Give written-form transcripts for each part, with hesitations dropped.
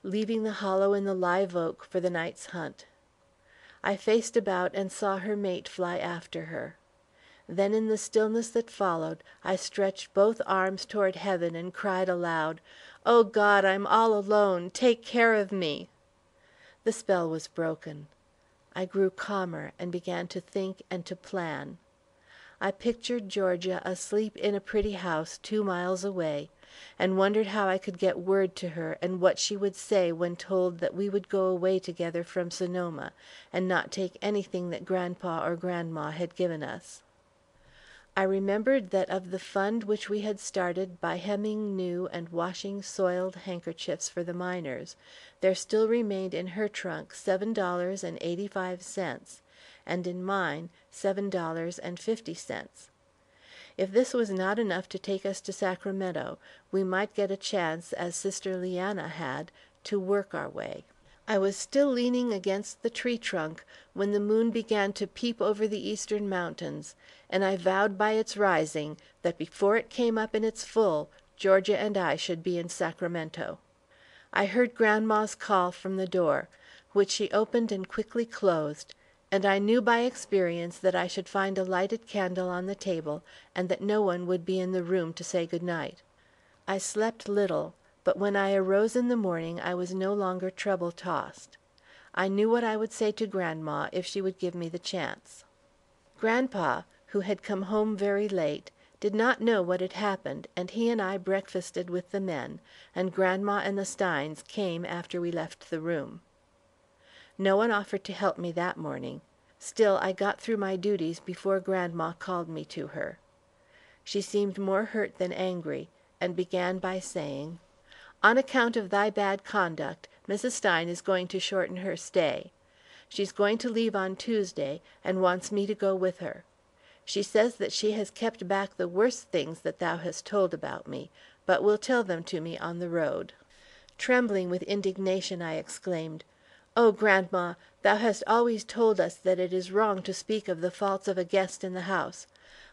leaving the hollow in the live oak for the night's hunt. I faced about and saw her mate fly after her. Then in the stillness that followed, I stretched both arms toward heaven and cried aloud, "O God, I'm all alone. Take care of me." The spell was broken. I grew calmer and began to think and to plan. I pictured Georgia asleep in a pretty house 2 miles away, and wondered how I could get word to her and what she would say when told that we would go away together from Sonoma and not take anything that Grandpa or Grandma had given us. I remembered that of the fund which we had started by hemming new and washing soiled handkerchiefs for the miners, there still remained in her trunk $7.85, and in mine $7.50. If this was not enough to take us to Sacramento, we might get a chance, as Sister Leanna had, to work our way. I was still leaning against the tree trunk when the moon began to peep over the eastern mountains, and I vowed by its rising that before it came up in its full, Georgia and I should be in Sacramento. I heard Grandma's call from the door, which she opened and quickly closed, and I knew by experience that I should find a lighted candle on the table, and that no one would be in the room to say good night. I slept little, but when I arose in the morning I was no longer trouble-tossed. I knew what I would say to Grandma if she would give me the chance. Grandpa, who had come home very late, did not know what had happened, and he and I breakfasted with the men, and Grandma and the Steins came after we left the room. No one offered to help me that morning. Still, I got through my duties before Grandma called me to her. She seemed more hurt than angry, and began by saying, "On account of thy bad conduct, Mrs. Stein is going to shorten her stay. She's going to leave on Tuesday, and wants me to go with her. She says that she has kept back the worst things that thou hast told about me, but will tell them to me on the road." Trembling with indignation, I exclaimed, "Oh, Grandma, thou hast always told us that it is wrong to speak of the faults of a guest in the house.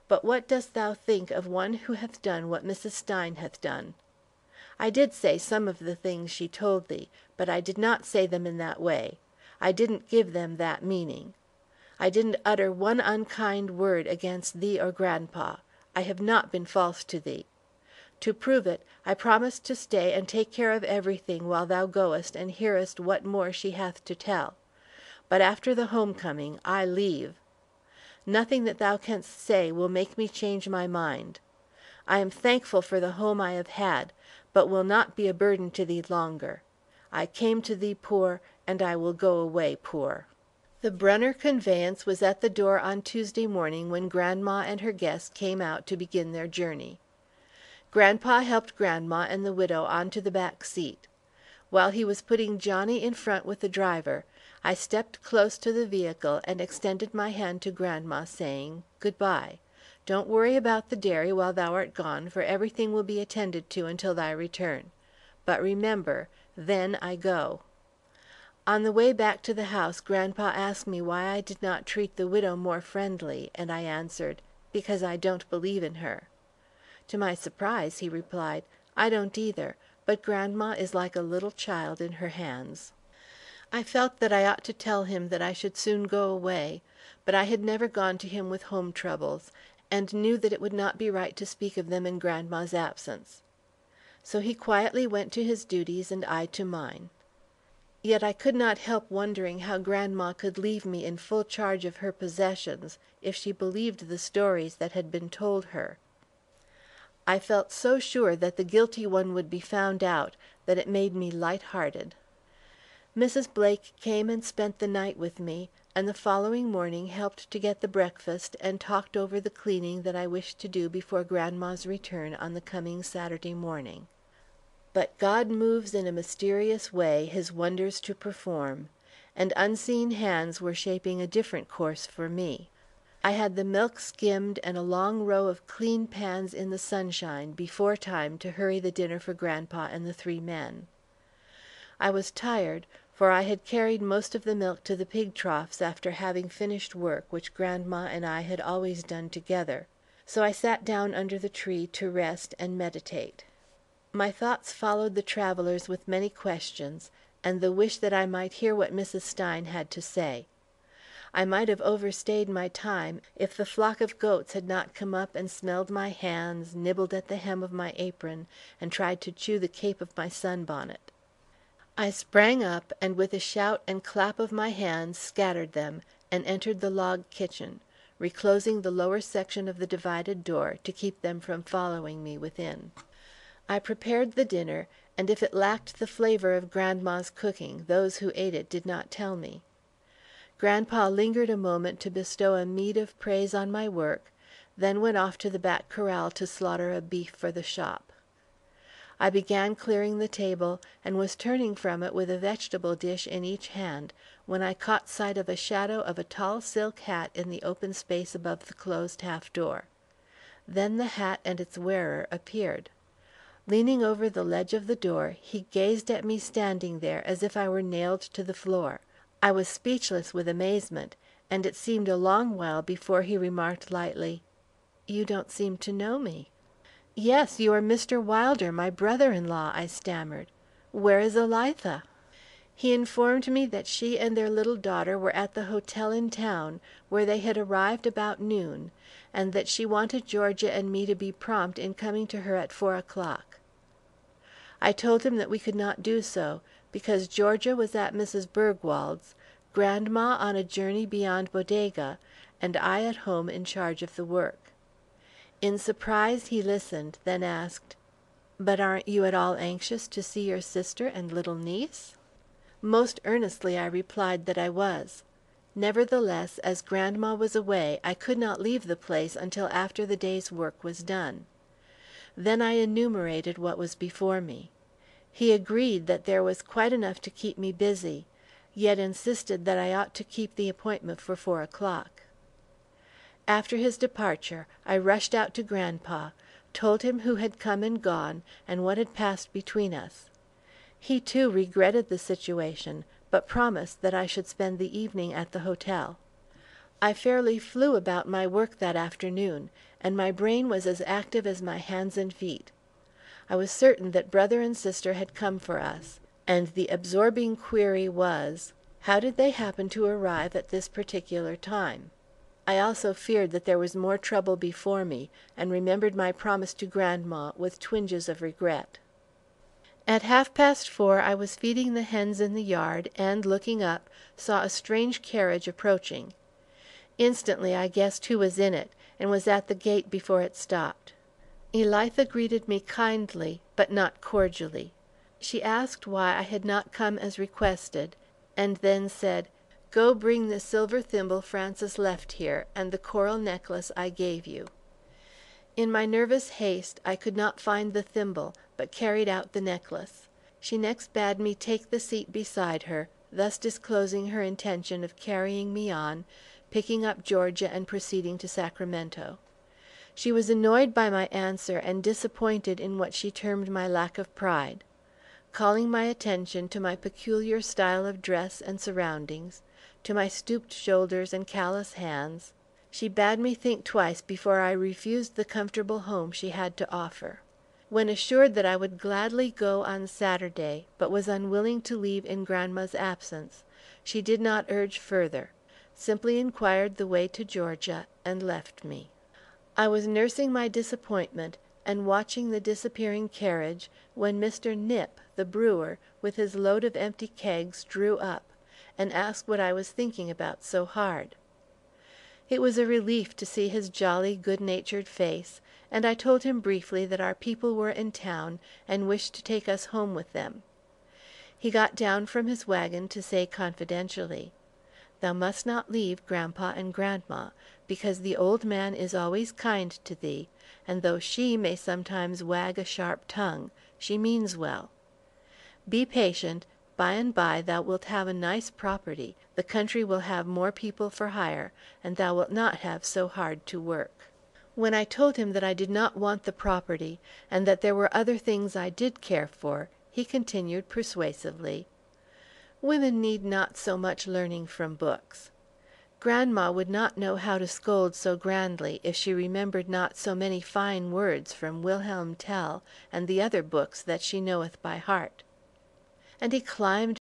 But what dost thou think of one who hath done what Mrs. Stein hath done? I did say some of the things she told thee, but I did not say them in that way. I didn't give them that meaning. I didn't utter one unkind word against thee or Grandpa. I have not been false to thee. To prove it, I promised to stay and take care of everything while thou goest and hearest what more she hath to tell. But after the homecoming I leave. Nothing that thou canst say will make me change my mind. I am thankful for the home I have had, but will not be a burden to thee longer. I came to thee poor, and I will go away poor." The Brunner conveyance was at the door on Tuesday morning when Grandma and her guest came out to begin their journey. Grandpa helped Grandma and the widow onto the back seat. While he was putting Johnny in front with the driver, I stepped close to the vehicle and extended my hand to Grandma, saying, "Good-bye. Don't worry about the dairy while thou art gone, for everything will be attended to until thy return. But remember, then I go." On the way back to the house, Grandpa asked me why I did not treat the widow more friendly, and I answered, "Because I don't believe in her." To my surprise, he replied, "I don't either, but Grandma is like a little child in her hands." I felt that I ought to tell him that I should soon go away, but I had never gone to him with home troubles, and knew that it would not be right to speak of them in Grandma's absence. So he quietly went to his duties and I to mine. Yet I could not help wondering how Grandma could leave me in full charge of her possessions if she believed the stories that had been told her. I felt so sure that the guilty one would be found out that it made me light-hearted. Mrs. Blake came and spent the night with me, and the following morning helped to get the breakfast and talked over the cleaning that I wished to do before Grandma's return on the coming Saturday morning. But God moves in a mysterious way His wonders to perform, and unseen hands were shaping a different course for me. I had the milk skimmed and a long row of clean pans in the sunshine before time to hurry the dinner for Grandpa and the 3 men. I was tired, for I had carried most of the milk to the pig troughs after having finished work which Grandma and I had always done together, so I sat down under the tree to rest and meditate. My thoughts followed the travelers with many questions, and the wish that I might hear what Mrs. Stein had to say. I might have overstayed my time if the flock of goats had not come up and smelled my hands, nibbled at the hem of my apron, and tried to chew the cape of my sunbonnet. I sprang up, and with a shout and clap of my hands scattered them, and entered the log kitchen, reclosing the lower section of the divided door to keep them from following me within. I prepared the dinner, and if it lacked the flavor of Grandma's cooking, those who ate it did not tell me. Grandpa lingered a moment to bestow a meed of praise on my work, then went off to the back corral to slaughter a beef for the shop. I began clearing the table, and was turning from it with a vegetable dish in each hand, when I caught sight of a shadow of a tall silk hat in the open space above the closed half-door. Then the hat and its wearer appeared. Leaning over the ledge of the door, he gazed at me standing there as if I were nailed to the floor. I was speechless with amazement, and it seemed a long while before he remarked lightly, "You don't seem to know me." "Yes, you are Mr. Wilder, my brother-in-law," I stammered. "Where is Elitha?" He informed me that she and their little daughter were at the hotel in town, where they had arrived about noon, and that she wanted Georgia and me to be prompt in coming to her at 4 o'clock. I told him that we could not do so, because Georgia was at Mrs. Bergwald's, Grandma on a journey beyond Bodega, and I at home in charge of the work. In surprise he listened, then asked, "But aren't you at all anxious to see your sister and little niece?" Most earnestly I replied that I was. Nevertheless, as Grandma was away, I could not leave the place until after the day's work was done. Then I enumerated what was before me. He agreed that there was quite enough to keep me busy, yet insisted that I ought to keep the appointment for 4 o'clock. After his departure, I rushed out to Grandpa, told him who had come and gone, and what had passed between us. He too regretted the situation, but promised that I should spend the evening at the hotel. I fairly flew about my work that afternoon, and my brain was as active as my hands and feet. I was certain that brother and sister had come for us, and the absorbing query was, how did they happen to arrive at this particular time? I also feared that there was more trouble before me, and remembered my promise to Grandma with twinges of regret. At 4:30 I was feeding the hens in the yard, and, looking up, saw a strange carriage approaching. Instantly I guessed who was in it, and was at the gate before it stopped. Elitha greeted me kindly, but not cordially. She asked why I had not come as requested, and then said, "Go bring the silver thimble Francis left here, and the coral necklace I gave you." In my nervous haste I could not find the thimble, but carried out the necklace. She next bade me take the seat beside her, thus disclosing her intention of carrying me on, picking up Georgia and proceeding to Sacramento. She was annoyed by my answer and disappointed in what she termed my lack of pride. Calling my attention to my peculiar style of dress and surroundings, to my stooped shoulders and callous hands, she bade me think twice before I refused the comfortable home she had to offer. When assured that I would gladly go on Saturday, but was unwilling to leave in Grandma's absence, she did not urge further, simply inquired the way to Georgia, and left me. I was nursing my disappointment and watching the disappearing carriage, when Mr. Nip, the brewer, with his load of empty kegs, drew up, and asked what I was thinking about so hard. It was a relief to see his jolly, good-natured face, and I told him briefly that our people were in town and wished to take us home with them. He got down from his wagon to say confidentially, "Thou must not leave Grandpa and Grandma, because the old man is always kind to thee, and though she may sometimes wag a sharp tongue, she means well. Be patient, by and by thou wilt have a nice property, the country will have more people for hire, and thou wilt not have so hard to work." When I told him that I did not want the property, and that there were other things I did care for, he continued persuasively, "Women need not so much learning from books. grandma would not know how to scold so grandly if she remembered not so many fine words from Wilhelm Tell and the other books that she knoweth by heart." And he climbed